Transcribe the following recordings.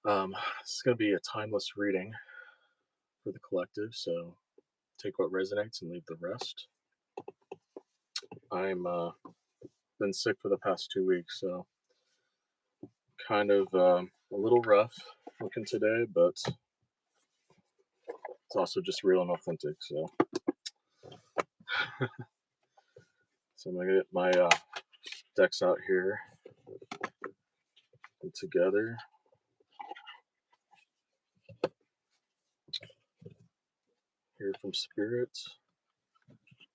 This is going to be a timeless reading for the collective, so take what resonates and leave the rest. I'm been sick for the past 2 weeks, so kind of a little rough looking today, but it's also just real and authentic. So I'm gonna get my decks out here and together. Hear from spirit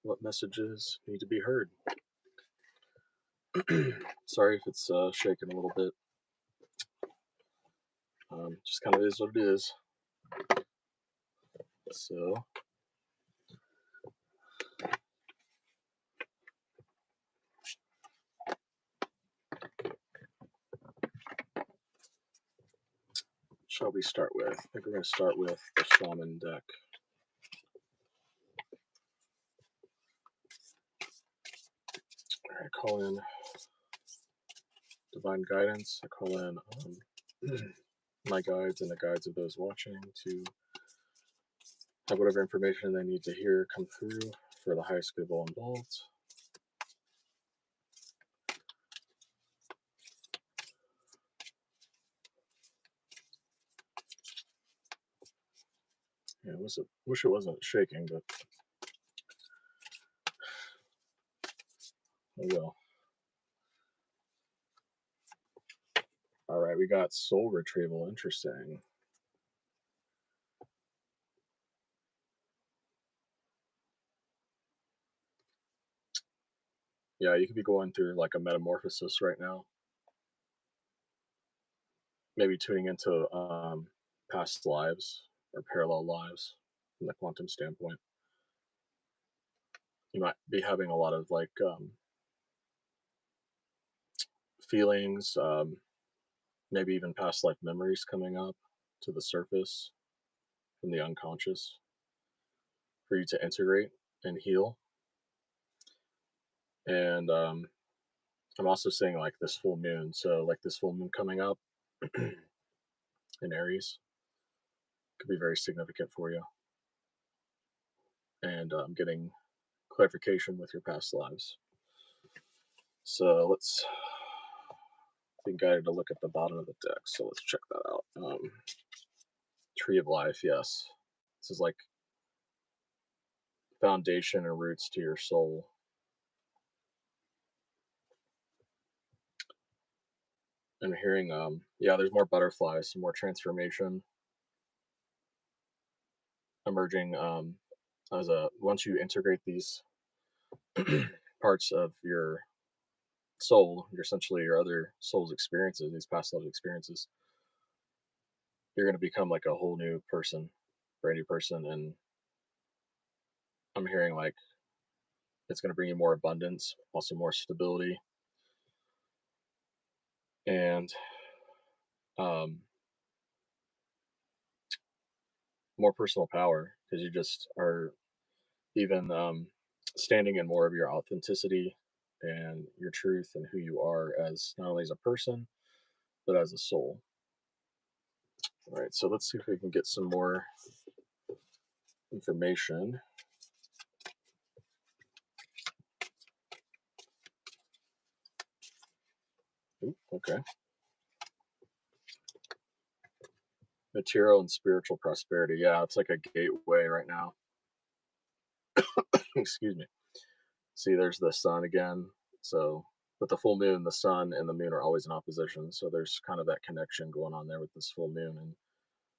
what messages need to be heard. Sorry if it's shaking a little bit. Just kind of is what it is. So shall we start with? I think we're going to start with the Shaman deck. All right, call in divine guidance. I call in my guides and the guides of those watching to have whatever information they need to hear come through for the highest good of all involved. Yeah, wish it wasn't shaking, but oh well. All right, we got soul retrieval. Interesting. Yeah, you could be going through like a metamorphosis right now. Maybe tuning into past lives or parallel lives from the quantum standpoint. You might be having a lot of like feelings, maybe even past life memories coming up to the surface from the unconscious for you to integrate and heal. And I'm also seeing like this full moon. So, like this full moon coming up in Aries could be very significant for you. And getting clarification with your past lives. So, let's be guided to look at the bottom of the deck. So, let's check that out. Tree of Life, yes. This is like foundation and roots to your soul. I'm hearing, yeah, there's more butterflies, some more transformation emerging as a once you integrate these parts of your soul, you're essentially your other soul's experiences, these past life experiences, you're going to become like a whole new person, brand new person. And I'm hearing like it's going to bring you more abundance, also more stability, and um, more personal power because you just are even standing in more of your authenticity and your truth and who you are as not only as a person but as a soul. All right, so let's see if we can get some more information. Ooh, okay. Material and spiritual prosperity. Yeah, it's like a gateway right now. Excuse me. See, there's the sun again. So, with the full moon, the sun and the moon are always in opposition. So, there's kind of that connection going on there with this full moon. And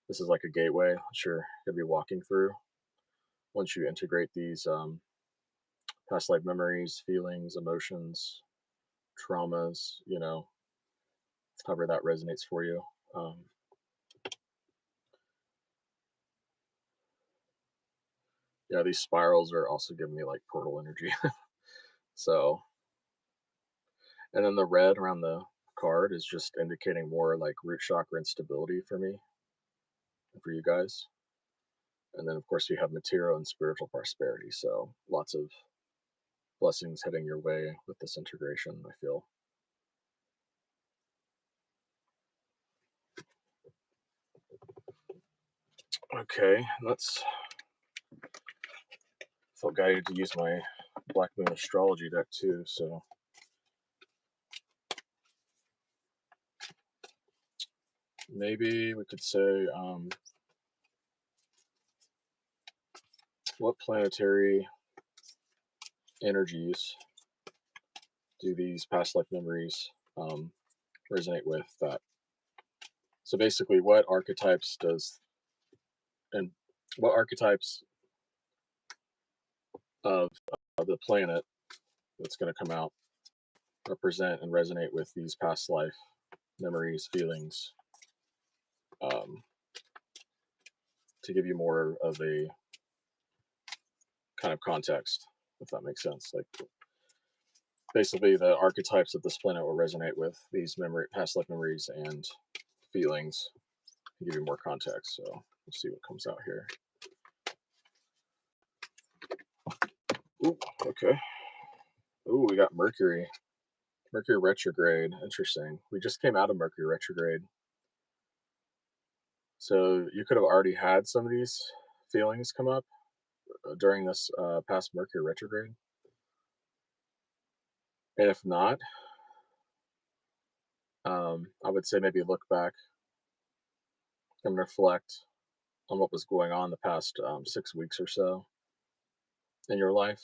this is like a gateway that you're going to be walking through once you integrate these past life memories, feelings, emotions, traumas, however that resonates for you. Um, yeah, these spirals are also giving me like portal energy. So, and then the red around the card is just indicating more like root chakra instability for me and for you guys. And then, of course, we have material and spiritual prosperity. So, lots of blessings heading your way with this integration, I feel. Okay, let's. Felt guided to use my Black Moon Astrology deck too, so maybe we could say, what planetary energies do these past life memories resonate with? That so basically, what archetypes does and what archetypes of the planet that's going to come out represent and resonate with these past life memories, feelings, um, to give you more of a kind of context, if that makes sense. Like basically, the archetypes of this planet will resonate with these past life memories and feelings to give you more context. So let's see what comes out here. Ooh, okay. Ooh, we got Mercury. Mercury retrograde. Interesting. We just came out of Mercury retrograde. So you could have already had some of these feelings come up during this past Mercury retrograde. And if not, I would say maybe look back and reflect on what was going on the past 6 weeks or so in your life.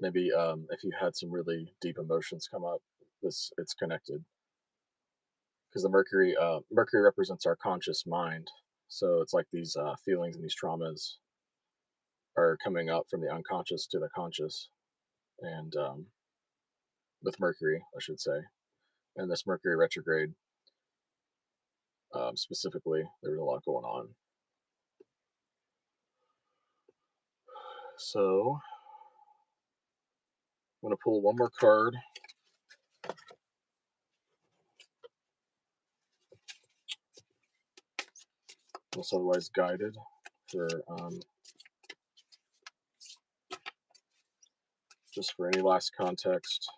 Maybe if you had some really deep emotions come up, this it's connected because the Mercury represents our conscious mind. So it's like these feelings and these traumas are coming up from the unconscious to the conscious, and with Mercury, I should say, and this Mercury retrograde specifically, there was a lot going on. So I'm going to pull one more card. Unless otherwise guided for just for any last context.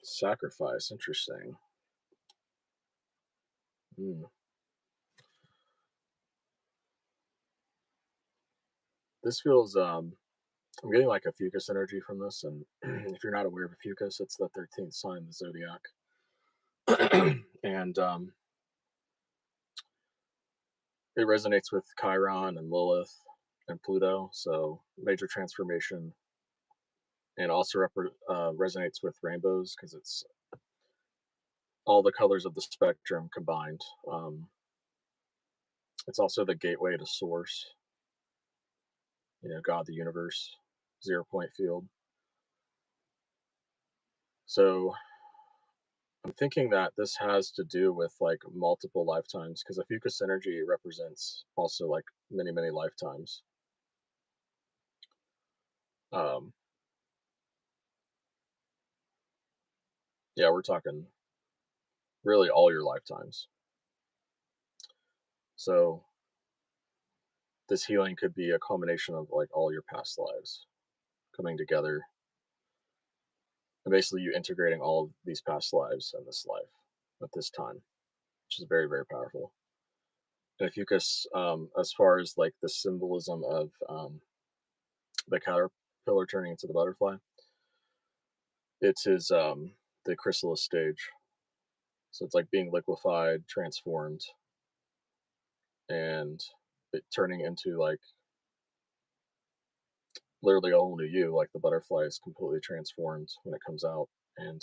Sacrifice, interesting. Hmm. This feels I'm getting like a fucus energy from this, and if you're not aware of a fucus, it's the 13th sign of the zodiac. And it resonates with Chiron and Lilith and Pluto, so major transformation, and also resonates with rainbows because it's all the colors of the spectrum combined. It's also the gateway to source, God, the universe, 0 point field. So I'm thinking that this has to do with like multiple lifetimes because the fucus energy represents also like many, many lifetimes. Um, yeah, we're talking really all your lifetimes. So this healing could be a culmination of like all your past lives coming together and basically you integrating all of these past lives in this life at this time, which is very, very powerful. And if you guess, as far as like the symbolism of the caterpillar turning into the butterfly, it is the chrysalis stage. So it's like being liquefied, transformed, and it turning into like literally a whole new you. Like the butterfly is completely transformed when it comes out, and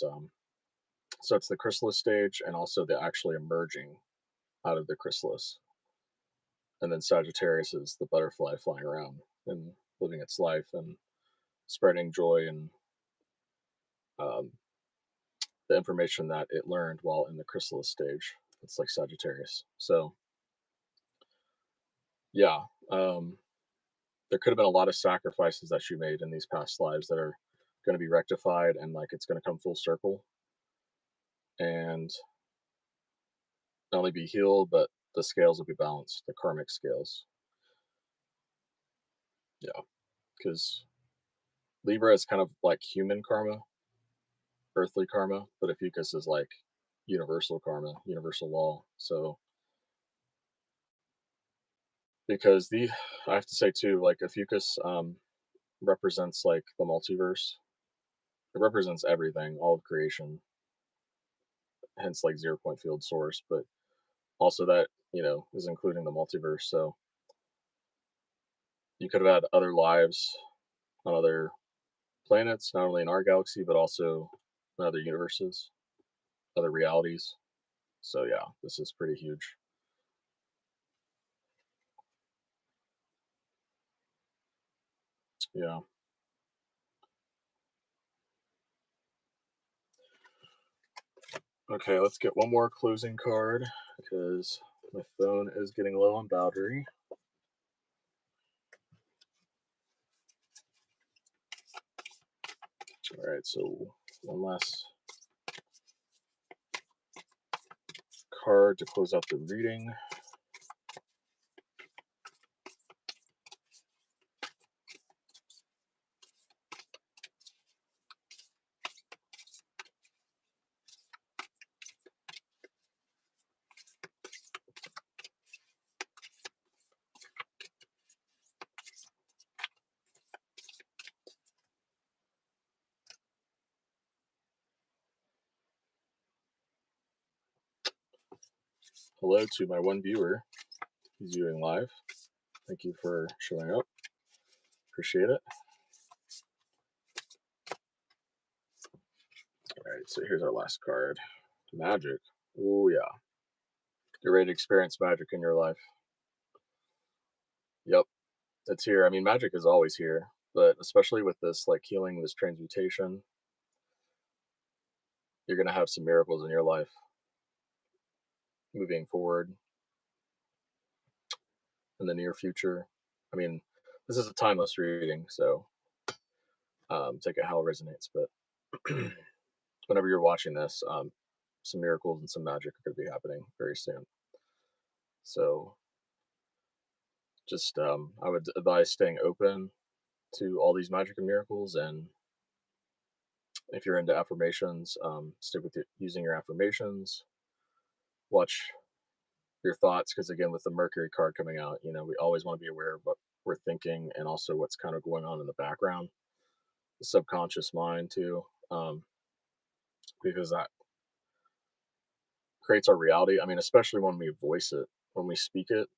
so it's the chrysalis stage, and also the actually emerging out of the chrysalis. And then Sagittarius is the butterfly flying around and living its life and spreading joy and um, the information that it learned while in the chrysalis stage. It's like Sagittarius. So yeah, there could have been a lot of sacrifices that you made in these past lives that are going to be rectified and like it's going to come full circle and not only be healed, but the scales will be balanced, the karmic scales. Yeah, because Libra is kind of like human karma, earthly karma, but Ophiuchus is like universal karma, universal law. So because the I have to say too, like Ophiuchus represents like the multiverse. It represents everything, all of creation, hence like zero point field source, but also that, is including the multiverse. So you could have had other lives on other planets, not only in our galaxy, but also in other universes, other realities. So yeah, this is pretty huge. Yeah. Okay, let's get one more closing card because my phone is getting low on battery. All right, so one last card to close out the reading. Hello to my one viewer. He's viewing live. Thank you for showing up. Appreciate it. All right, so here's our last card. Magic. Oh yeah. You're ready to experience magic in your life. Yep, it's here. I mean, magic is always here, but especially with this like healing, this transmutation, you're gonna have some miracles in your life moving forward in the near future. I mean, this is a timeless reading, so take it how it resonates. But whenever you're watching this, some miracles and some magic are going to be happening very soon. So just I would advise staying open to all these magic and miracles. And if you're into affirmations, stick with using your affirmations. Watch your thoughts because again, with the Mercury card coming out, we always want to be aware of what we're thinking and also what's kind of going on in the background, the subconscious mind too, because that creates our reality. I mean, especially when we voice it, when we speak it,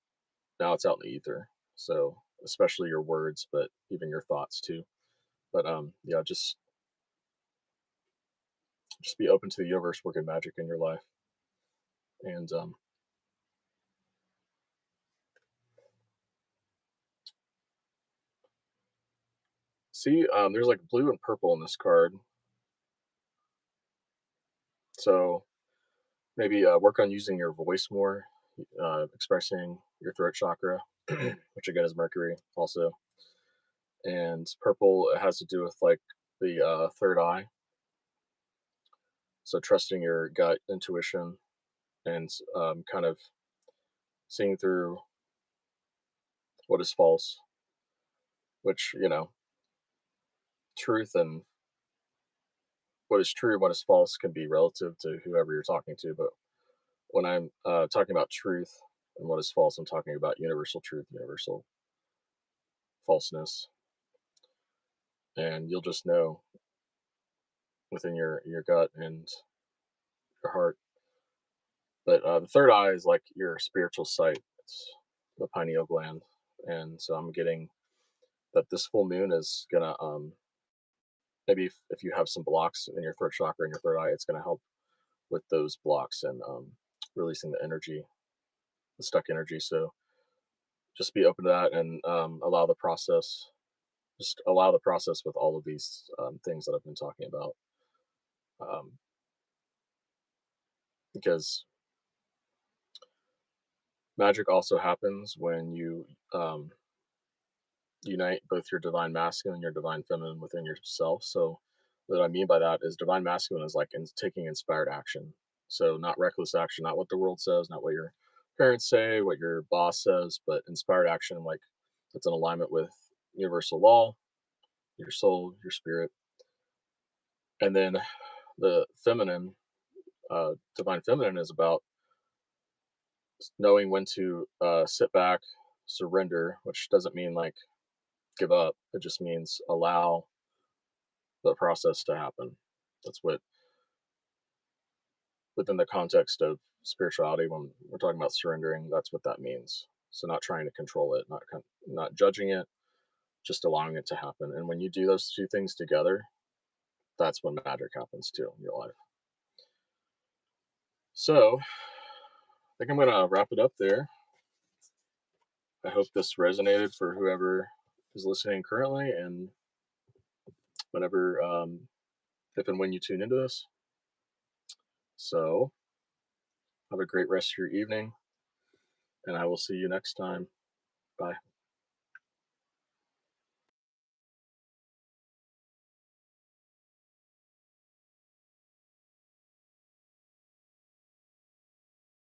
now it's out in the ether. So especially your words, but even your thoughts too. But yeah, just be open to the universe working magic in your life. And see, there's like blue and purple in this card. So maybe work on using your voice more, expressing your throat chakra, which again is Mercury also. And purple, it has to do with like the third eye. So trusting your gut intuition and kind of seeing through what is false, which, truth and what is true and what is false can be relative to whoever you're talking to. But when I'm talking about truth and what is false, I'm talking about universal truth, universal falseness. And you'll just know within your gut and your heart. But the third eye is like your spiritual sight. It's the pineal gland. And so I'm getting that this full moon is gonna maybe if you have some blocks in your throat chakra and your third eye, it's gonna help with those blocks and releasing the energy, the stuck energy. So just be open to that and allow the process. Just allow the process with all of these things that I've been talking about, um, because magic also happens when you unite both your divine masculine and your divine feminine within yourself. So what I mean by that is divine masculine is like taking inspired action. So not reckless action, not what the world says, not what your parents say, what your boss says, but inspired action like that's in alignment with universal law your soul, your spirit. And then the feminine, divine feminine, is about knowing when to sit back, surrender, which doesn't mean like give up. It just means allow the process to happen. That's what, within the context of spirituality, when we're talking about surrendering, that's what that means. So not trying to control it, not judging it, just allowing it to happen. And when you do those two things together, that's when magic happens too in your life. So I think I'm gonna wrap it up there. I hope this resonated for whoever is listening currently, and whenever, if and when you tune into this. So have a great rest of your evening, and I will see you next time. Bye.